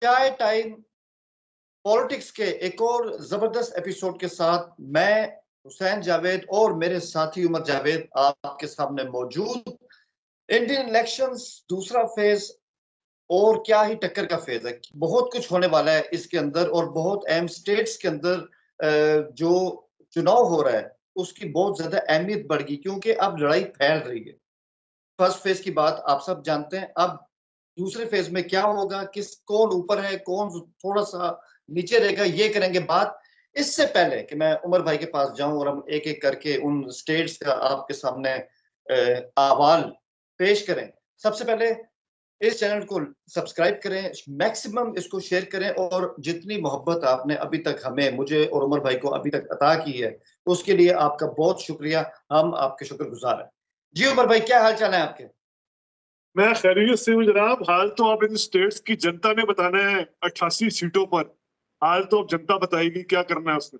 चाय time politics के एक और जबरदस्त एपिसोड के साथ मैं हुसैन जावेद और मेरे साथी उमर जावेद आपके सामने मौजूद। इंडियन इलेक्शंस दूसरा फेज और क्या ही टक्कर का फेज है। बहुत कुछ होने वाला है इसके अंदर और बहुत अहम स्टेट्स के अंदर जो चुनाव हो रहा है उसकी बहुत ज्यादा अहमियत बढ़ गई क्योंकि अब लड़ाई फैल रही है। फर्स्ट फेज की बात आप सब जानते हैं। अब दूसरे फेज में क्या होगा, किस कौन ऊपर है कौन थोड़ा सा नीचे रहेगा, ये करेंगे बात। इससे पहले कि मैं उमर भाई के पास जाऊं और हम एक एक करके उन स्टेट्स का आपके सामने अहवाल पेश करें, सबसे पहले इस चैनल को सब्सक्राइब करें, मैक्सिमम इसको शेयर करें और जितनी मोहब्बत आपने अभी तक हमें, मुझे और उमर भाई को अभी तक अता की है उसके लिए आपका बहुत शुक्रिया। हम आपके शुक्रगुजार हैं। जी उमर भाई, क्या हाल चाल है आपके? मैं खैरियत से हूँ जनाब। हाल तो आप इन स्टेट्स की जनता ने बताना है। 88 सीटों पर हाल तो अब जनता बताएगी क्या करना है उसने।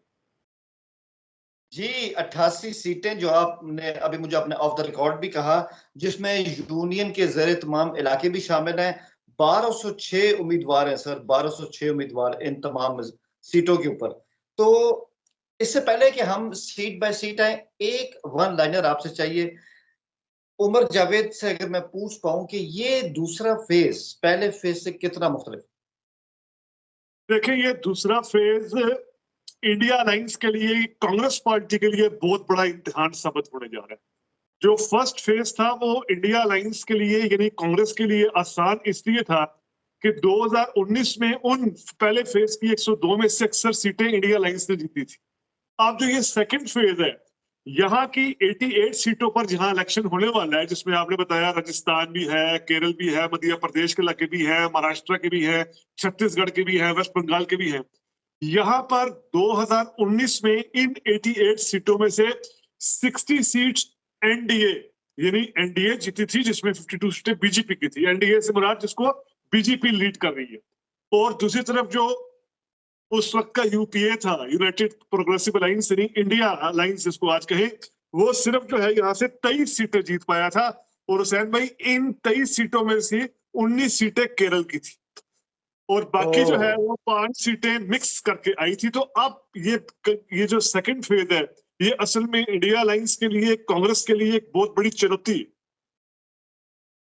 जी 88 सीटें जो आपने अभी मुझे अपने ऑफ द रिकॉर्ड भी कहा, जिसमें यूनियन के ज़ेरे तमाम इलाके भी शामिल हैं। 1206 उम्मीदवार हैं सर, 1206 उम्मीदवार इन तमाम सीटों के ऊपर। तो इससे पहले कि हम सीट बाय सीट आए, एक वन लाइनर आपसे चाहिए। उमर जावेद से अगर मैं पूछ पाऊं कि ये दूसरा फेज पहले फेज से कितना मुख्तलिफ? देखिए, ये दूसरा फेज इंडिया अलायंस के लिए, कांग्रेस पार्टी के लिए बहुत बड़ा इम्तिहान साबित होने जा रहा है। जो फर्स्ट फेज था वो इंडिया अलायंस के लिए यानी कांग्रेस के लिए आसान इसलिए था कि 2019 में उन पहले फेज की 102 में से अक्सर सीटें इंडिया अलायंस ने जीती थी। अब जो ये सेकंड फेज है, यहाँ की 88 सीटों पर जहां इलेक्शन होने वाला है, जिसमें आपने बताया राजस्थान भी है, केरल भी है, मध्य प्रदेश के इलाके भी है, महाराष्ट्र के भी है, छत्तीसगढ़ के भी है, वेस्ट बंगाल के भी है। यहाँ पर 2019 में इन 88 सीटों में से 60 सीट्स एनडीए यानी एनडीए जीती थी, जिसमें 52 सीटें बीजेपी की थी। एनडीए से मुराद जिसको बीजेपी लीड कर रही है। और दूसरी तरफ जो उस वक्त का यूपीए था, यूनाइटेड प्रोग्रेसिव अलायंस यानी इंडिया अलायंस जिसको आज कहें, वो सिर्फ जो है यहाँ से 23 सीटें जीत पाया था। और हुसैन भाई, इन 23 सीटों में से 19 सीटें केरल की थी और बाकी जो है वो 5 सीटें मिक्स करके आई थी। तो अब ये जो सेकंड फेज है, ये असल में इंडिया अलायंस के लिए, कांग्रेस के लिए एक बहुत बड़ी चुनौती है।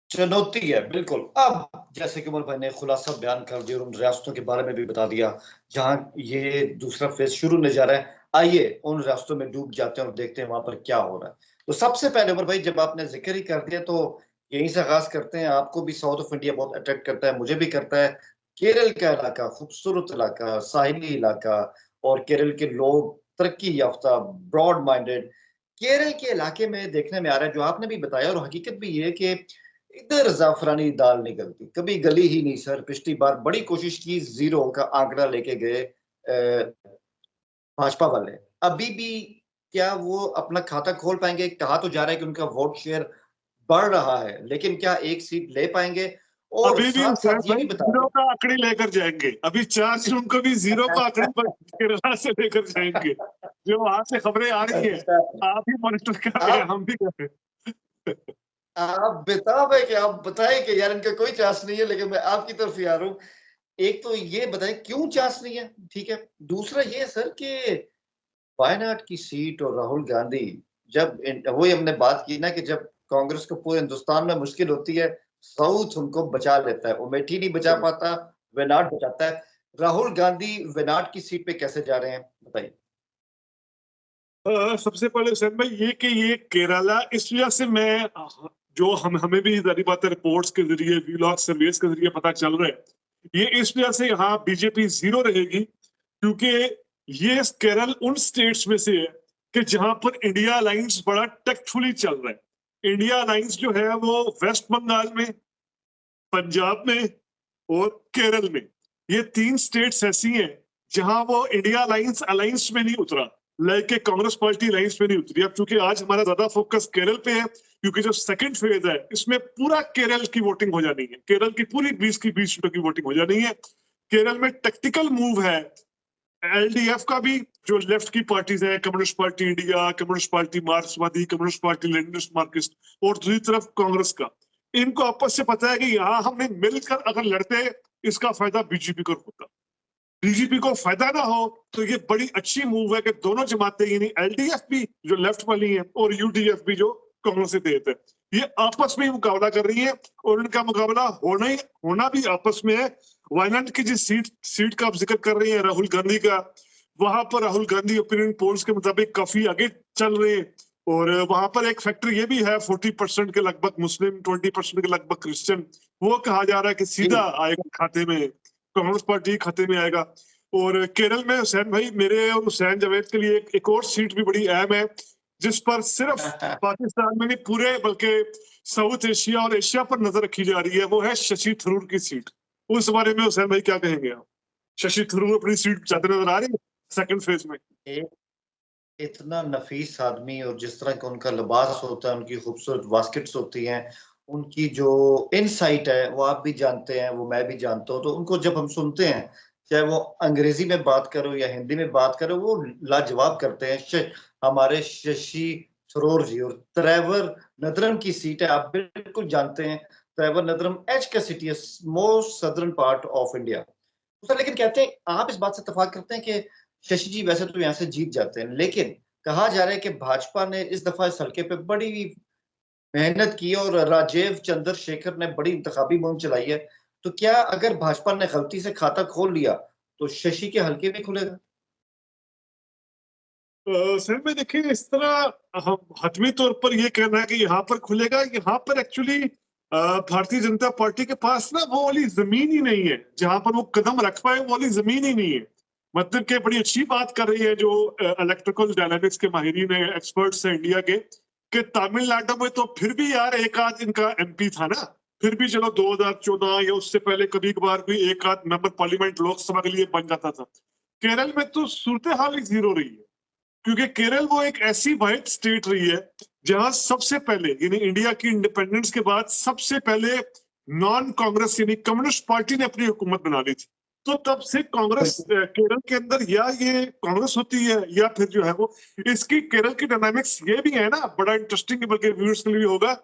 चुनौती है बिल्कुल। अब जैसे कि उमर भाई ने खुलासा बयान कर दिया और उन रियासतों के बारे में भी बता दिया जहां ये दूसरा फेज शुरू होने जा रहा है, आइए उन रियासतों में डूब जाते हैं और देखते हैं वहां पर क्या हो रहा है। तो सबसे पहले उमर भाई, जब आपने जिक्र ही कर दिया तो यहीं से आगाज करते हैं। आपको भी साउथ ऑफ इंडिया बहुत अट्रैक्ट करता है, मुझे भी करता है। केरल का इलाका, खूबसूरत इलाका, साहिली इलाका, और केरल के लोग तरक्की याफ्ता, ब्रॉड माइंडेड। केरल के इलाके में देखने में आ रहा है, जो आपने भी बताया और हकीकत भी ये है कि इधर जाफरानी दाल निकलती कभी गली ही नहीं सर। पिछली बार बड़ी कोशिश की, जीरो का आंकड़ा लेके गए भाजपा वाले। अभी भी क्या वो अपना खाता खोल पाएंगे? कहा तो जा रहा है कि उनका वोट शेयर बढ़ रहा है, लेकिन क्या एक सीट ले पाएंगे? और अभी भी साथ हुसैन साथ ये भाई भी बता जीरो दें। का आंकड़े लेकर जाएंगे। अभी 4 जून को भी जीरो का आंकड़े पर केरला से लेकर जाएंगे। जो वहां से खबरें आ रही है, अच्छा, आप ही मॉनिटर कर रहे हैं, आप हम भी कर रहे हैं। आप बताओ कि आप बताएं कि यार इनका कोई चांस नहीं है, लेकिन मैं आपकी तरफ ही आ रहा हूँ। एक तो ये बताएं क्यों चांस नहीं है, ठीक है। दूसरा ये सर कि वायनाड की सीट और राहुल गांधी, जब वही हमने बात की ना कि जब कांग्रेस को पूरे हिंदुस्तान में मुश्किल होती है, साउथ उनको बचा लेता है। अमेठी नहीं बचा पाता, वेनाड बचाता है। राहुल गांधी वेनाड की सीट पे कैसे जा रहे हैं बताइए? सबसे पहले हुसैन भाई ये केरला इस वजह से मैं जो हमें भी जारी बात है, रिपोर्ट्स के जरिए, व्लॉग सर्वेस के जरिए पता चल रहा है, ये इस वजह से यहाँ बीजेपी जीरो रहेगी क्योंकि ये केरल उन स्टेट्स में से है कि जहां पर इंडिया अलायंस बड़ा टैक्टफुली चल रहा है। इंडिया अलायंस जो है वो वेस्ट बंगाल में, पंजाब में और केरल में, ये 3 स्टेट्स ऐसी हैं जहां वो इंडिया अलायंस अलायंस में नहीं उतरा, लेके कांग्रेस पार्टी अलायंस में नहीं उतरी। अब चूंकि आज हमारा ज्यादा फोकस केरल पे है क्योंकि जो सेकंड फेज है इसमें पूरा केरल की वोटिंग हो जानी है। केरल की पूरी 20 की 20 सीटों की वोटिंग हो जानी है। केरल में टेक्टिकल मूव है एलडीएफ का भी जो लेफ्ट की पार्टीज है, communist party India, communist party मार्क्सवादी, कम्युनिस्ट पार्टी लेनिनिस्ट मार्क्सिस्ट, और दूसरी तरफ कांग्रेस का, इनको आपस से पता है कि यहाँ हमने मिलकर अगर लड़ते इसका फायदा बीजेपी को होता, बीजेपी को फायदा ना हो तो ये बड़ी अच्छी मूव है कि दोनों जमातें यानी एलडीएफ भी जो लेफ्ट वाली है और यूडीएफ भी जो कांग्रेस से देते हैं, ये आपस में मुकाबला कर रही है और इनका मुकाबला होना भी आपस में है। वायनाड की जिस सीट का आप जिक्र कर रही है राहुल गांधी का, वहां पर राहुल गांधी ओपिनियन पोल्स के मुताबिक काफी आगे चल रहे हैं और वहां पर एक फैक्टर ये भी है 40% के लगभग मुस्लिम, 20% के लगभग क्रिश्चियन, वो कहा जा रहा है कि सीधा आएगा खाते में, कांग्रेस पार्टी खाते में आएगा। और केरल में हुसैन भाई, मेरे और हुसैन जावेद के लिए एक और सीट भी बड़ी अहम है जिस पर सिर्फ पाकिस्तान में नहीं पूरे बल्कि साउथ एशिया और एशिया पर नजर रखी जा रही है, वो है शशि थरूर की सीट। उस बारे में हुसैन भाई क्या कहेंगे आप? शशि थरूर अपनी सीट जाते नजर आ रही है सेकंड फेज में। इतना नफीस आदमी और जिस तरह का उनका लिबास होता है, उनकी खूबसूरत बास्केट्स होती हैं, उनकी जो इनसाइट है वो आप भी जानते हैं, वो मैं भी जानता हूँ। तो उनको जब हम सुनते हैं, चाहे वो अंग्रेजी में बात करो या हिंदी में बात करो, वो लाजवाब करते हैं। हमारे शशि थरूर जी, और ट्रेवर नदरम की सीट है, आप बिल्कुल जानते हैं। ट्रेवर नदरम एच का सिटी है, most southern part of India. लेकिन कहते हैं, आप इस बात से इत्तेफाक करते हैं कि शशि जी वैसे तो यहाँ से जीत जाते हैं, लेकिन कहा जा रहा है कि भाजपा ने इस दफा इस हल्के पे बड़ी मेहनत की और राजीव चंद्रशेखर ने बड़ी इंतखाबी मुहिम चलाई है। तो क्या अगर भाजपा ने गलती से खाता खोल लिया तो शशि के हल्के में खुलेगा? सर में देखिए, इस तरह हम हतमी तौर पर ये कहना है कि यहाँ पर खुलेगा, यहाँ पर एक्चुअली भारतीय जनता पार्टी के पास ना वो वाली जमीन ही नहीं है जहां पर वो कदम रख पाए, वो वाली जमीन ही नहीं है। मतलब कि बड़ी अच्छी बात कर रही है जो इलेक्ट्रिकल डायनामिक्स के माहिरीन है, एक्सपर्ट्स हैं इंडिया के, कि तमिलनाडु में तो फिर भी यार एक आध इनका एमपी था ना, फिर भी चलो 2014 या उससे पहले कभी कभार भी एक आध मेंबर पार्लियामेंट लोकसभा के लिए बन जाता था। केरल में तो सूरत हाल ही जीरो रही है, क्योंकि केरल वो एक ऐसी वाइट स्टेट रही है जहां सबसे पहले यानी इंडिया की इंडिपेंडेंस के बाद सबसे पहले नॉन कांग्रेस यानी कम्युनिस्ट पार्टी ने अपनी हुकूमत बना ली थी। तो तब से कांग्रेस केरल के अंदर या ये कांग्रेस होती है या फिर जो है वो, इसकी केरल की डायनामिक्स ये भी है ना, बड़ा इंटरेस्टिंग, बल्कि व्यूअर्स के लिए भी होगा।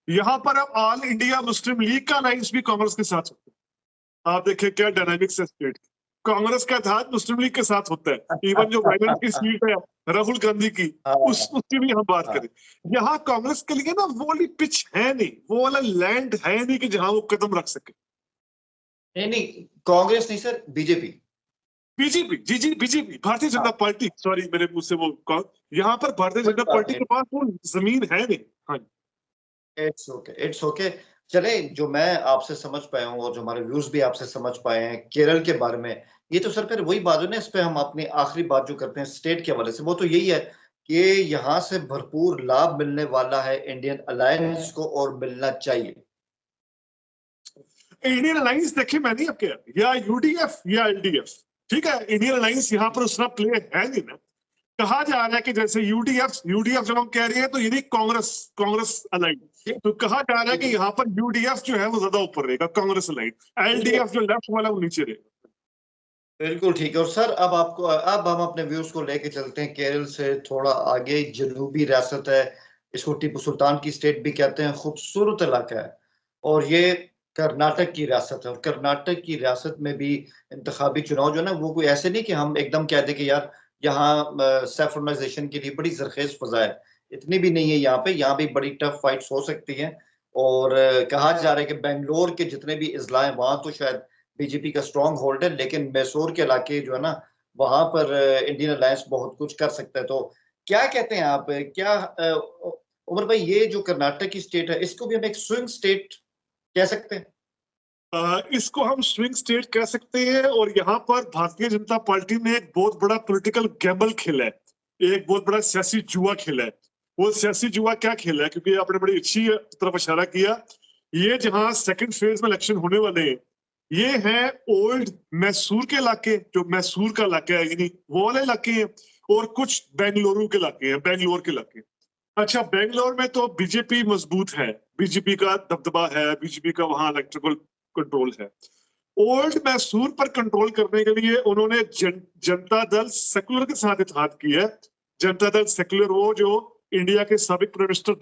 यहाँ पर अब ऑल इंडिया मुस्लिम लीग का अलायंस भी कांग्रेस के साथ होता है। आप देखिए क्या डायनामिक्स है स्टेट। कांग्रेस का इत्तेहाद मुस्लिम लीग के साथ होता है, इवन जो वायनाड की सीट है राहुल गांधी की, उसकी भी हम बात करें, यहाँ कांग्रेस के लिए ना वो वाली पिच है नहीं, वो वाला लैंड है नहीं कि जहां वो कदम रख सके। नहीं, कांग्रेस नहीं सर, बीजेपी। बीजेपी, जी BJP, Bharatiya Janata party, sorry मेरे मुंह से वो, यहाँ पर भारतीय जनता पार्टी के पास वो जमीन है नहीं। हाँ, इट्स ओके, इट्स ओके। चले, जो मैं आपसे समझ पाया हूँ और जो हमारे व्यूज भी आपसे समझ पाए हैं केरल के बारे में, ये तो सर फिर वही बात है ना, इस पे हम अपनी आखिरी बात जो करते हैं स्टेट के हवाले से, वो तो यही है कि यहाँ से भरपूर लाभ मिलने वाला है इंडियन अलायंस को और मिलना चाहिए। इंडियन अलायंस देखिए, मैं नहीं अब क्या, या यूडीएफ या एलडीएफ, ठीक है, इंडियन अलायंस यहाँ पर उसका प्ले है नहीं ना। कहा जा रहा है कि जैसे यूडीएफ जब हम कह रहे हैं तो यानी कांग्रेस अलाइंस, तो कहा जा रहा है कि यहाँ पर यूडीएफ जो है वो ज्यादा ऊपर रहेगा, कांग्रेस अलाइंस, एलडीएफ जो लेफ्ट वाला वो नीचे रहेगा। बिल्कुल ठीक है। और सर अब हम अपने व्यूज को लेके चलते हैं केरल से थोड़ा आगे, जनूबी रियासत है, इसको टीपू सुल्तान की स्टेट भी कहते हैं, खूबसूरत इलाका है, और ये कर्नाटक की रियासत है। और कर्नाटक की रियासत में भी इंतखाबी चुनाव जो है ना, वो कोई ऐसे नहीं कि हम एकदम कह दें कि यार यहाँ सेफरनाइजेशन के लिए बड़ी जरखेज फजा है, इतनी भी नहीं है। यहाँ भी बड़ी टफ फाइट्स हो सकती हैं। और कहा जा रहा है कि बेंगलोर के जितने भी अजला हैं वहां तो शायद बीजेपी का स्ट्रॉन्ग होल्ड है, लेकिन मैसूर के इलाके जो है ना, वहां पर इंडियन अलायंस बहुत कुछ कर सकता है। तो क्या कहते हैं आप, क्या उमर भाई, ये जो कर्नाटक की स्टेट है, इसको भी हम एक स्विंग स्टेट कह सकते हैं? इसको हम स्विंग स्टेट कह सकते हैं, और यहाँ पर भारतीय जनता पार्टी ने एक बहुत बड़ा पॉलिटिकल गैम्बल खेला है, एक बहुत बड़ा सियासी जुआ खेला है। वो सियासी जुआ क्या खेला है, क्योंकि आपने बड़ी अच्छी तरफ इशारा किया, ये जहां सेकंड फेज में इलेक्शन होने वाले हैं, ये है ओल्ड मैसूर के इलाके, जो मैसूर का इलाका है यानी वो वाले इलाके हैं, और कुछ बेंगलुरु के इलाके हैं, बेंगलोर के इलाके। अच्छा, बेंगलोर में तो बीजेपी मजबूत है, बीजेपी का दबदबा है, बीजेपी का वहां इलेक्ट्रिकल कंट्रोल है। ओल्ड मैसूर पर कंट्रोल करने के लिए उन्होंने जनता दल सेकुलर के साथ इत्तेहाद किया है। जनता दल सेकुलर वो जो इंडिया के साबिक प्राइम मिनिस्टर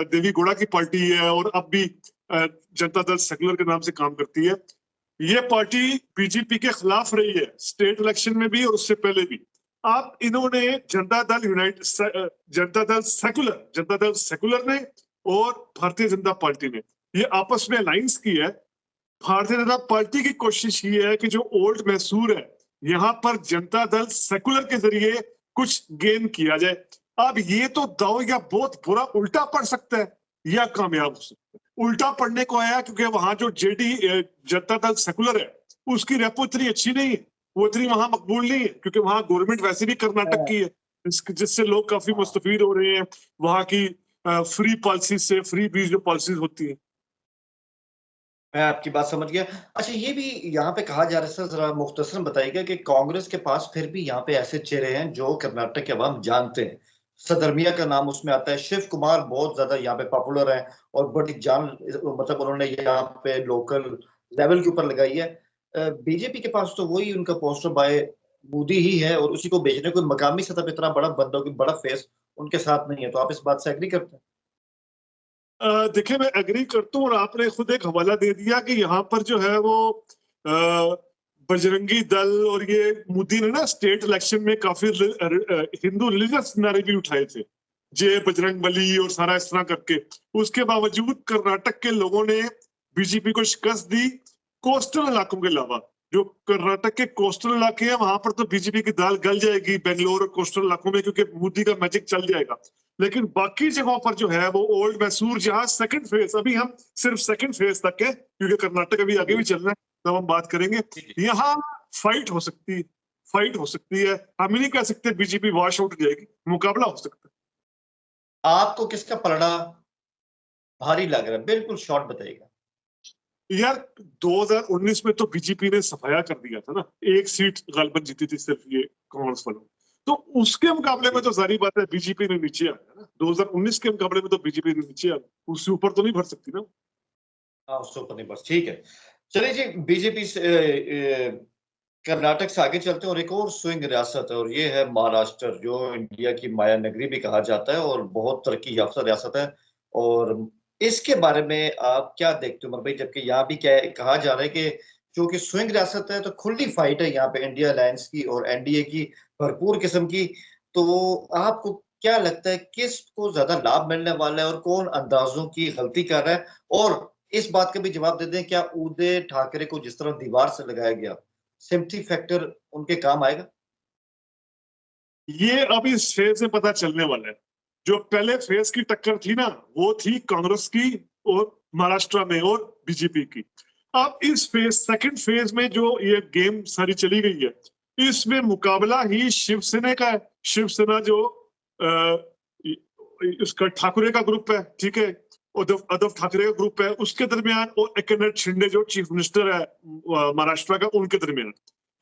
देवी गौड़ा की पार्टी है और अब भी जनता दल सेकुलर के नाम से काम करती है। ये पार्टी बीजेपी के खिलाफ रही है स्टेट इलेक्शन में भी और उससे पहले भी। आप इन्होंने जनता दल सेकुलर ने और भारतीय जनता पार्टी ने ये आपस में अलायंस की है। भारतीय जनता पार्टी की कोशिश ये है कि जो ओल्ड मैसूर है यहाँ पर जनता दल सेकुलर के जरिए कुछ गेन किया जाए। अब ये तो दाव या बहुत बुरा उल्टा पड़ सकता है या कामयाब हो सकता है। उल्टा पड़ने को आया क्योंकि वहां जो जनता दल सेकुलर है उसकी रेपो इतनी अच्छी नहीं है, वो इतनी वहां मकबूल नहीं है क्योंकि वहां गवर्नमेंट वैसे भी कर्नाटक की है जिससे लोग काफी मुस्तफीद हो रहे हैं वहां की फ्री पॉलिसी से, फ्री बीज जो पॉलिसीज होती है। मैं आपकी बात समझ गया। अच्छा, ये भी यहाँ पे कहा जा रहा है सर, जरा मुख्तसरन बताइएगा कि कांग्रेस के पास फिर भी यहाँ पे ऐसे चेहरे हैं जो कर्नाटक के अवाम जानते हैं। सदरमिया का नाम उसमें आता है, शिव कुमार बहुत ज्यादा यहाँ पे पॉपुलर है और बड़ी जान, मतलब उन्होंने यहाँ पे लोकल लेवल के ऊपर लगाई है। बीजेपी के पास तो वही उनका पोस्टर बाय मोदी ही है और उसी को बेचने को मकामी सतह पे इतना बड़ा बंदा की बड़ा फेस उनके साथ नहीं है। तो आप इस बात से एग्री करते हैं? देखिए, मैं एग्री करता हूँ और आपने खुद एक हवाला दे दिया कि यहाँ पर जो है वो बजरंगी दल और ये मोदी ने ना स्टेट इलेक्शन में काफी हिंदू रिलीजियस नारे भी उठाए थे, जय बजरंग बली और सारा इस तरह करके। उसके बावजूद कर्नाटक के लोगों ने बीजेपी को शिकस्त दी। कोस्टल इलाकों के अलावा जो कर्नाटक के कोस्टल इलाके हैं वहां पर तो बीजेपी की दाल गल जाएगी बेंगलोर और कोस्टल इलाकों में, क्योंकि मोदी का मैजिक चल जाएगा। लेकिन बाकी जगहों पर जो है वो ओल्ड मैसूर, जहां सेकंड फेज, अभी हम सिर्फ सेकंड फेज तक है क्योंकि कर्नाटक अभी आगे भी चलना है, तब हम बात करेंगे। यहाँ फाइट हो सकती है, फाइट हो सकती है। हम ही नहीं कह सकते बीजेपी वॉश आउट हो जाएगी, मुकाबला हो सकता है। आपको किसका पलड़ा भारी लग रहा है? बिल्कुल शॉर्ट बताइएगा। यार 2019 में तो बीजेपी ने सफाया कर दिया था ना, एक सीट गालबन जीती थी सिर्फ ये कांग्रेस वालों। तो उसके मुकाबले में तो सारी बात है बीजेपी ने नीचे आ गया ना, 2019 के मुकाबले में तो बीजेपी ने नीचे आ गया, उससे ऊपर तो नहीं भर सकती ना। हाँ, उससे ऊपर नहीं, बस ठीक है। चलिए जी, बीजेपी से कर्नाटक से आगे चलते हैं और एक और स्विंग रियासत है और ये है महाराष्ट्र, जो इंडिया की माया नगरी भी कहा जाता है और बहुत तरक्की याफ्ता रियासत है। और इसके बारे में आप क्या देखते हो उमर भाई? जबकि यहाँ भी क्या कहा जा रहा है कि क्योंकि स्विंग रियासत है तो खुली फाइट है यहाँ पे इंडिया अलायंस की और एनडीए की, भरपूर किस्म की। तो आपको क्या लगता है किस को ज्यादा लाभ मिलने वाला है और कौन अंदाजों की गलती कर रहा है? और इस बात का भी जवाब दे दें, क्या उदय ठाकरे को जिस तरह दीवार से लगाया गया, सिंपथी फैक्टर उनके काम आएगा? ये अब इस फेज में पता चलने वाला है। जो पहले फेज की टक्कर थी ना, वो थी कांग्रेस की और महाराष्ट्र में और बीजेपी की। अब इस फेज, सेकंड फेज में जो ये गेम सारी चली गई है, इसमें मुकाबला ही शिवसेना का है। शिवसेना जो उसका ठाकरे का ग्रुप है, ठीक है, उद्धव ठाकरे का ग्रुप है, उसके दरमियान और एकनाथ शिंदे जो चीफ मिनिस्टर है महाराष्ट्र का, उनके दरमियान,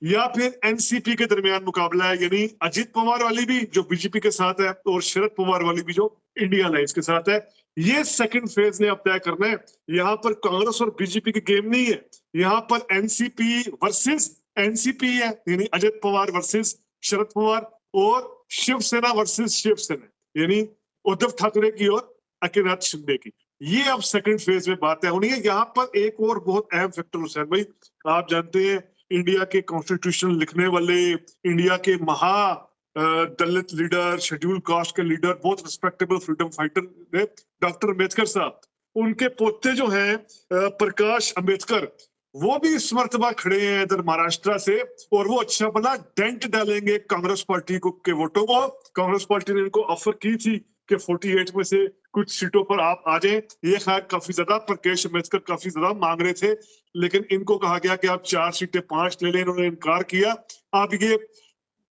या फिर एनसीपी के दरमियान मुकाबला है, यानी अजित पवार वाली भी जो बीजेपी के साथ है और शरद पवार वाली भी जो इंडिया अलायंस के साथ है। ये सेकंड फेज ने अब तय करना है। यहाँ पर कांग्रेस और बीजेपी की गेम नहीं है, यहाँ पर एनसीपी वर्सेस एनसीपी है, यानी अजित पवार वर्सेस शरद पवार, और शिवसेना वर्सेस शिवसेना, यानी उद्धव ठाकरे की और एकनाथ शिंदे की। ये अब सेकंड फेज में बात है होनी है। यहाँ पर एक और बहुत अहम फैक्टर हुसैन भाई, आप जानते हैं इंडिया के कॉन्स्टिट्यूशन लिखने वाले, इंडिया के महा दलित लीडर, शेड्यूल कास्ट के लीडर, बहुत respectable freedom fighter doctor Ambedkar साहब, उनके पोते जो हैं प्रकाश अम्बेडकर, वो भी इस मर्तबा खड़े हैं इधर महाराष्ट्र से, और वो अच्छा बना डेंट डालेंगे कांग्रेस पार्टी को के वोटों को। कांग्रेस पार्टी ने इनको ऑफर की थी कि 48 में से कुछ सीटों पर आप आ जाएं। ये खैर काफी ज्यादा प्रकाश अम्बेडकर काफी ज्यादा मांग रहे थे, लेकिन इनको कहा गया कि आप 4 सीटें 5 ले लें, इन्होंने इनकार किया। अब ये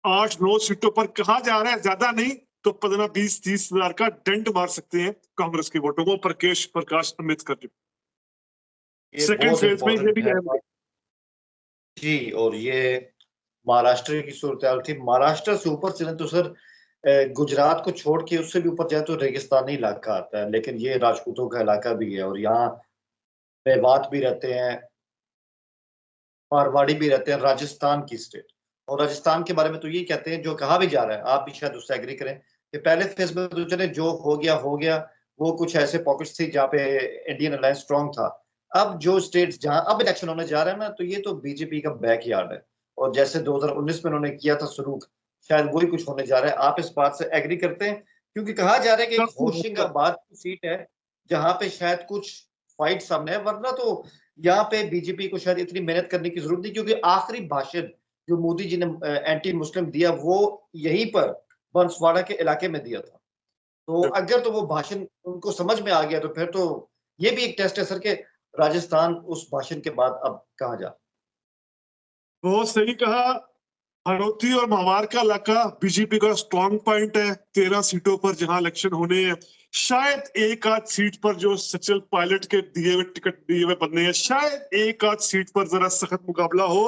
8-9 सीटों पर कहा जा रहा है, ज्यादा नहीं तो 15-20-30 हजार का डेंट मार सकते हैं कांग्रेस के वोटों को प्रकाश अम्बेडकर। ये सेकंड बहुत फेज में ये इंपॉर्टेंट भी है अहम जी। और ये महाराष्ट्र की सूरत थी। महाराष्ट्र से ऊपर चले तो सर गुजरात को छोड़ के उससे भी ऊपर जाए तो रेगिस्तानी इलाका आता है, लेकिन ये राजपूतों का इलाका भी है और यहाँ मेवात भी रहते हैं, मारवाड़ी भी रहते हैं, राजस्थान की स्टेट। और राजस्थान के बारे में तो ये कहते हैं, जो कहा भी जा रहा है, आप भी शायद उससे एग्री करें, कि पहले फेज में तो चले जो हो गया, वो कुछ ऐसे पॉकेट्स थी जहाँ पे इंडियन अलायंस स्ट्रांग था। अब जो स्टेट्स जहां अब इलेक्शन होने जा रहा है ना, तो ये तो बीजेपी का बैकयार्ड है। और जैसे 2019 में उन्होंने किया था शुरू, शायद वही कुछ होने जा रहा है। आप इस बात से एग्री करते हैं? क्योंकि कहा जा रहा है कि एक होशिंगाबाद की सीट है जहां पे शायद कुछ फाइट सामने है, वरना तो यहाँ पे बीजेपी को शायद इतनी मेहनत करने की जरूरत नहीं, क्योंकि आखिरी भाषण जो मोदी जी ने एंटी मुस्लिम दिया, वो यहीं पर बंसवाड़ा के इलाके में दिया था। तो अगर तो वो भाषण उनको समझ में आ गया, तो फिर तो ये भी एक टेस्ट है सर, के राजस्थान उस भाषण के बाद अब कहाँ जा। बहुत सही कहा। हड़ौती और मावार का इलाका बीजेपी का स्ट्रॉन्ग पॉइंट है। 13 सीटों पर जहां इलेक्शन होने हैं, शायद एक आध सीट पर जो सचिन पायलट के दिए हुए टिकट दिए हुए बनने हैं, शायद एक आध सीट पर जरा सख्त मुकाबला हो।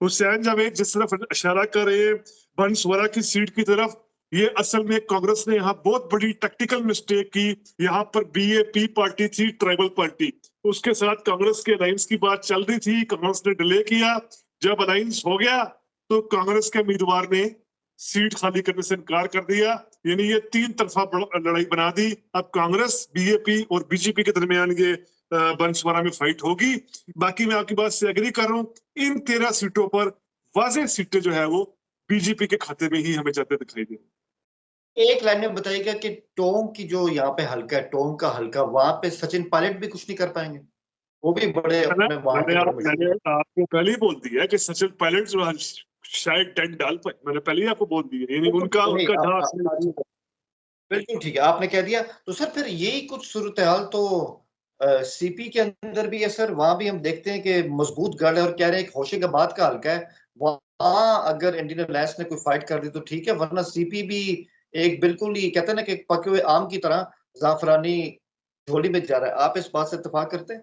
हुसैन जावेद जिस तरफ इशारा कर रहे हैं बंसवाड़ा की सीट की तरफ, ये असल में कांग्रेस ने यहाँ बहुत बड़ी टैक्टिकल मिस्टेक की। यहाँ पर बीएपी पार्टी थी, ट्राइबल पार्टी, उसके साथ कांग्रेस के अलायंस की बात चल रही थी। कांग्रेस ने डिले किया, जब अलायंस हो गया तो कांग्रेस के उम्मीदवार ने सीट खाली करने से इनकार कर दिया। यानी ये तीन तरफा लड़ाई बना दी। अब कांग्रेस, बीएपी और बीजेपी के दरमियान ये बंसवाड़ा में फाइट होगी। बाकी मैं आपकी बात से एग्री कर रहा हूँ, इन 13 सीटों पर वाज़ेह सीटें जो है वो बीजेपी के खाते में ही हमें जाते दिखाई दे रही। एक लाइन में बताइएगा कि टोंक की जो यहाँ पे हल्का है, टोंक का हल्का, वहां पे सचिन पायलट भी कुछ नहीं कर पाएंगे? वो भी बड़े अपने वहां के बड़े मैंने आपको पहले ही बोल दिया कि सचिन पायलट जो शायद डेंट डाल पाए, मैंने पहले ही आपको बोल दिया। यानी उनका बिल्कुल ठीक है, आपने कह दिया। तो सर फिर यही कुछ सूरत हाल तो सीपी के अंदर भी है सर। वहां भी हम देखते हैं कि मजबूत गढ़ है, और कह रहे हैं होशिंगाबाद का हल्का है, वहां अगर इंडियन अलायंस ने कोई फाइट कर दी तो ठीक है, वरना सीपी भी एक बिल्कुल ही कहते हैं ना कि पके हुए आम की तरह जाफरानी झोली में जा रहा है। आप इस बात से इत्तेफाक करते हैं?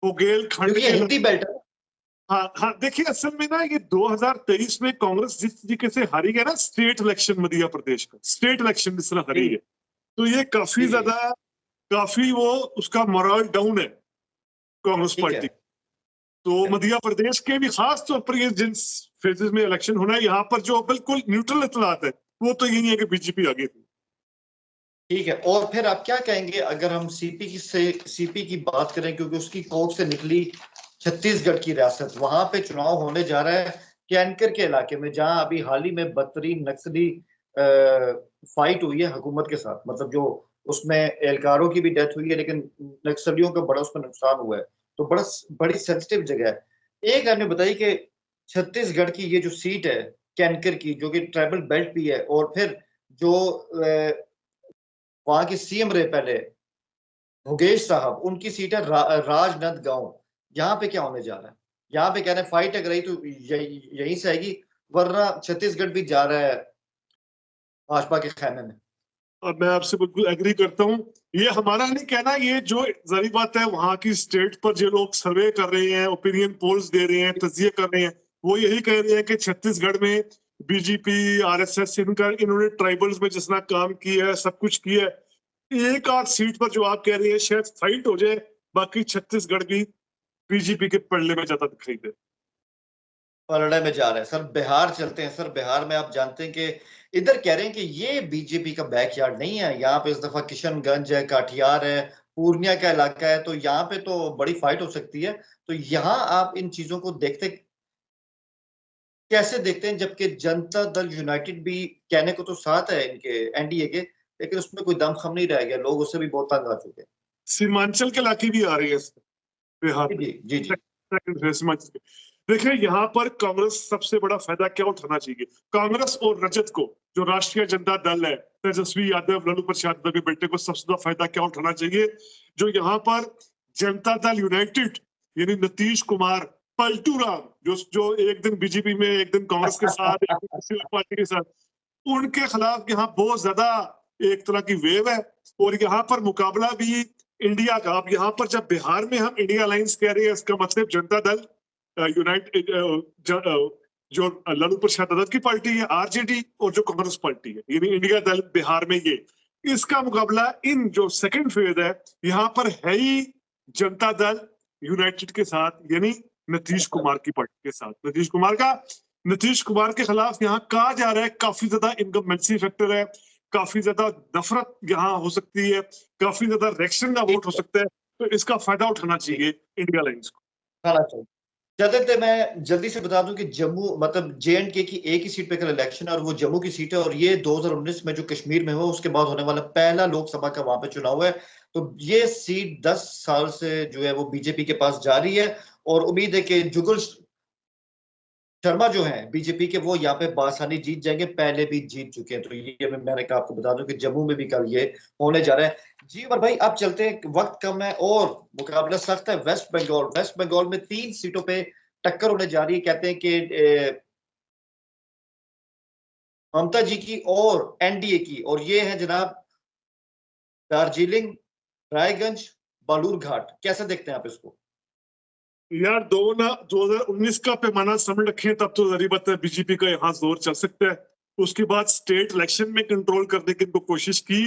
बुंदेलखंड क्योंकि ये के हिंदी बेल्ट है। हाँ हाँ, देखिए असल में ना ये 2023 में कांग्रेस जिस तरीके से हारी है ना, स्टेट इलेक्शन मध्य प्रदेश का स्टेट इलेक्शन जिस तरह हारी है, तो ये काफी जी ज्यादा, काफी वो उसका मोरल डाउन है कांग्रेस ठीक है। पार्टी। तो मध्य प्रदेश के भी खास तौर पर ये जिन फेजेस में इलेक्शन होना है, यहाँ पर जो बिल्कुल न्यूट्रल इतलात है वो तो ये नहीं है कि बीजेपी आगे थी। ठीक है, और फिर आप क्या कहेंगे अगर हम सीपी की बात करें, क्योंकि उसकी कोर्ट से निकली छत्तीसगढ़ की रियासत, वहां पे चुनाव होने जा रहा है कैनकर के इलाके में, जहां अभी हाल ही में बदतरीन नक्सली फाइट हुई है हुकूमत के साथ। मतलब जो उसमें एहलकारों की भी डेथ हुई है, लेकिन नक्सलियों का बड़ा उसमें नुकसान हुआ है। तो बड़ा बड़ी सेंसिटिव जगह है। एक आपने बताई कि छत्तीसगढ़ की ये जो सीट है कैनकर की, जो कि ट्राइबल बेल्ट भी है, और फिर जो वहां के सीएम रहे पहले भोगेश साहब, उनकी सीट है राजनांदगांव। यहाँ पे क्या होने जा रहा है? यहाँ पे कह रहे हैं फाइट अगर रही तो यहीं से आएगी, वरना छत्तीसगढ़ भी जा रहा है भाजपा के खेमे में। और मैं आपसे बिल्कुल एग्री करता हूँ। ये हमारा नहीं कहना, ये जो जारी बात है वहां की स्टेट पर जो लोग सर्वे कर रहे हैं, ओपिनियन पोल्स दे रहे हैं, तजिए कर रहे हैं, वो यही कह रहे हैं कि छत्तीसगढ़ में बीजेपी, आरएसएस, इन्होंने ट्राइबल्स में जिस तरह काम किया है, सब कुछ किया है, एक आध सीट पर जो आप कह रहे हैं शायद फाइट हो जाए, बाकी छत्तीसगढ़ भी बीजेपी के पलड़े में जाता दिखाई दे। पलड़े में जा रहा है सर। बिहार चलते हैं सर। बिहार में आप जानते हैं कि इधर कह रहे हैं कि ये बीजेपी का बैकयार्ड नहीं है। यहाँ पे इस दफा किशनगंज है, काठियार है, पूर्णिया का इलाका है, तो यहाँ पे तो बड़ी फाइट हो सकती है। तो यहाँ आप इन चीजों को देखते कैसे देखते हैं, जबकि जनता दल यूनाइटेड भी कहने को तो साथ है इनके एनडीए के, लेकिन उसमें कोई दमखम नहीं रह गया, लोग उससे भी बहुत तंग आ चुके हैं। सीमांचल के इलाके भी आ रही है बिहार में। जी जी जी। सीमांचल के, देखिए यहाँ पर कांग्रेस सबसे बड़ा फायदा क्या उठाना चाहिए, कांग्रेस और रजत को, जो राष्ट्रीय जनता दल है, तेजस्वी यादव, लालू प्रसाद यादव के बेटे को सबसे ज्यादा फायदा क्या उठाना चाहिए? जो यहाँ पर जनता दल यूनाइटेड, यानी नीतीश कुमार, पलटू राम, जो एक दिन बीजेपी में, एक दिन कांग्रेस के साथ, एक दिन किसी और पार्टी के साथ, उनके खिलाफ यहाँ बहुत ज्यादा एक तरह की वेव है। और यहाँ पर मुकाबला भी इंडिया का। अब यहाँ पर जब बिहार में हम इंडिया अलायंस कह रहे हैं, इसका मतलब जनता दल यूनाइटेड, जो लालू प्रसाद यादव की पार्टी है आरजेडी, और जो कांग्रेस पार्टी है यानी इंडिया दल बिहार में, ये इसका मुकाबला इन जो सेकंड फेज है यहाँ पर है ही जनता दल यूनाइटेड के साथ, यानी नीतीश कुमार की पार्टी के साथ। नीतीश कुमार के खिलाफ यहाँ कहा जा रहा है काफी ज्यादा इनकम्बेंसी फैक्टर है, काफी ज्यादा नफरत यहाँ हो सकती है, काफी ज्यादा रिएक्शन का वोट हो सकता है, तो इसका फायदा उठाना चाहिए इंडिया अलायंस को। खाना चाहिए। ज्यादातर मैं जल्दी से बता दूं कि जम्मू मतलब JNK की एक ही सीट पे कल इलेक्शन है और वो जम्मू की सीट है, और ये 2019 में जो कश्मीर में हुआ उसके बाद होने वाला पहला लोकसभा का वहां पे चुनाव है। तो ये सीट 10 साल से जो है वो बीजेपी के पास जा रही है, और उम्मीद है कि जुगल शर्मा जो है बीजेपी के, वो यहाँ पे बासानी जीत जाएंगे, पहले भी जीत चुके हैं। तो ये मैंने कहा आपको बता दूं कि जम्मू में भी कल ये होने जा रहा है। जी उमर भाई अब चलते हैं, वक्त कम है और मुकाबला सख्त है। वेस्ट बंगाल में 3 सीटों पे टक्कर होने जा रही है। कहते हैं कि ममता जी की और NDA की, और ये है जनाब दार्जिलिंग, रायगंज, बालूरघाट। कैसे देखते हैं आप इसको? यार 2019 का पैमाना समझ रखें तब तो जरूरी बात है बीजेपी का यहाँ जोर चल सकता है। उसके बाद स्टेट इलेक्शन में कंट्रोल करने की इनको कोशिश की,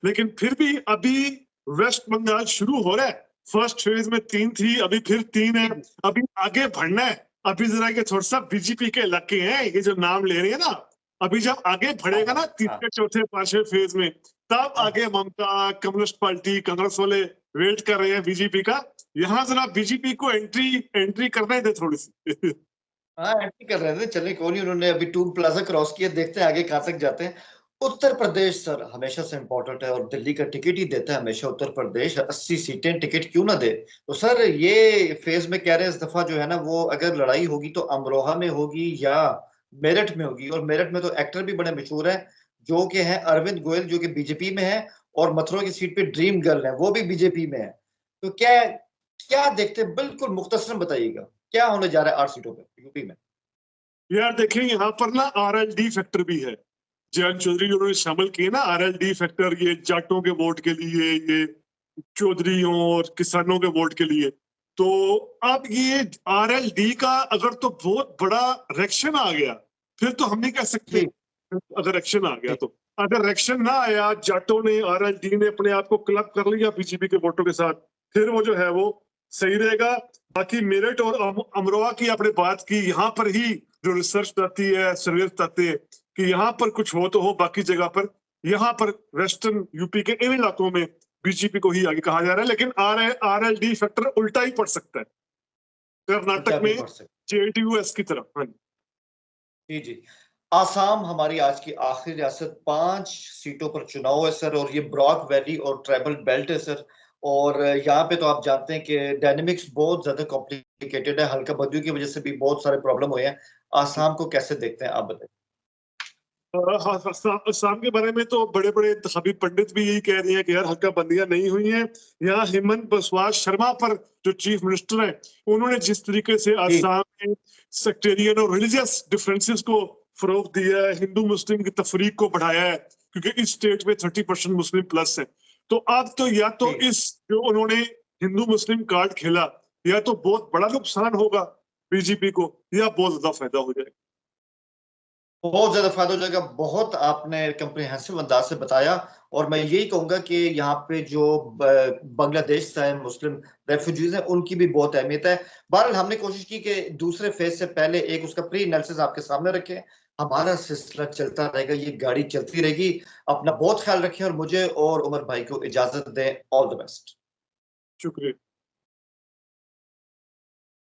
लेकिन फिर भी अभी वेस्ट बंगाल शुरू हो रहा है। फर्स्ट फेज में 3 थी, अभी फिर 3 है, अभी आगे बढ़ना है। अभी जरा ये थोड़ा सा बीजेपी के इलाके हैं, ये जो नाम ले रहे हैं ना, अभी जब आगे बढ़ेगा ना तीसरे चौथे पांचवें फेज में, तब आगे ममता, कम्युनिस्ट पार्टी, कांग्रेस वाले वेट कर रहे हैं बीजेपी का। यहाँ जरा बीजेपी को एंट्री करने दे थोड़ी सी। हाँ एंट्री कर रहे थे, चले क्यों नहीं, उन्होंने अभी टूल प्लाजा क्रॉस किया, देखते हैं आगे कहाँ तक जाते हैं। उत्तर प्रदेश सर हमेशा से इम्पोर्टेंट है और दिल्ली का टिकट ही देता है हमेशा उत्तर प्रदेश। 80 सीटें टिकट क्यों ना दे। तो सर ये फेज में कह रहे हैं इस दफा जो है ना वो अगर लड़ाई होगी तो अमरोहा में होगी या मेरठ में होगी। और मेरठ में तो एक्टर भी बड़े मशहूर है जो कि है अरविंद गोयल, जो कि बीजेपी में है, और मथुरा की सीट पे ड्रीम गर्ल है, वो भी बीजेपी में है। तो क्या क्या देखते हैं, बिल्कुल मुख्तसरन बताइएगा क्या होने जा रहा है 8 सीटों पे यूपी में? यार देखिए यहाँ पर ना RLD फैक्टर भी है। जयंत चौधरी उन्होंने शामिल किए ना RLD फैक्टर, ये जाटों के वोट के लिए, ये चौधरियों और किसानों के वोट के लिए। तो अब ये RLD का अगर तो बहुत बड़ा रिएक्शन आ गया, फिर तो हम नहीं कह सकते अगर रिएक्शन आ गया तो। अगर रिएक्शन ना आया, जाटों ने, RLD ने अपने आप को क्लब कर लिया बीजेपी के वोटों के साथ, फिर वो जो है वो सही रहेगा। बाकी मेरठ और अमरोहा की आपने बात की, यहाँ पर ही जो रिसर्च बताती है, सर्वे बताते हैं कि यहाँ पर कुछ हो तो हो, बाकी जगह पर यहाँ पर वेस्टर्न यूपी के इन इलाकों में बीजेपी को ही आगे कहा जा रहा है। लेकिन RLD फैक्टर उल्टा ही पड़ सकता है कर्नाटक में JDUS की तरफ। हाँ जी जी। आसाम हमारी आज की आखिरी रियासत, 5 सीटों पर चुनाव है सर, और ये ब्रॉक वैली और ट्राइबल बेल्ट है सर। और यहाँ पे तो आप जानते हैं कि डायनेमिक्स बहुत ज्यादा कॉम्प्लिकेटेड है, हल्का बदलू की वजह से भी बहुत सारे प्रॉब्लम हुए हैं। आसाम को कैसे देखते हैं आप बताइए? असम के बारे में तो बड़े बड़े इंतखाबी पंडित भी यही कह रहे हैं कि यार हल्का बंदियां नहीं हुई हैं। यहाँ हेमंत बिस्वा शर्मा पर जो चीफ मिनिस्टर है, उन्होंने जिस तरीके से असम में सेक्टेरियन और रिलीजियस डिफरेंसेस को फरोग दिया है, हिंदू मुस्लिम की तफरीक को बढ़ाया है, क्योंकि इस स्टेट में 30% मुस्लिम प्लस है। तो अब तो या तो इस जो उन्होंने हिंदू मुस्लिम कार्ड खेला, या तो बहुत बड़ा नुकसान होगा बीजेपी को, या बहुत ज्यादा फायदा हो जाएगा। बहुत ज्यादा फायदा हो जाएगा। बहुत आपने कंप्रिहेंसिव अंदाज से बताया, और मैं यही कहूंगा कि यहाँ पे जो बांग्लादेश से मुस्लिम रेफ्यूजीज हैं उनकी भी बहुत अहमियत है। बहरहाल हमने कोशिश की कि दूसरे फेज से पहले एक उसका प्री एनालिसिस आपके सामने रखें। हमारा सिलसिला चलता रहेगा, ये गाड़ी चलती रहेगी। अपना बहुत ख्याल रखें और मुझे और उमर भाई को इजाजत दें। All the best. शुक्रिया।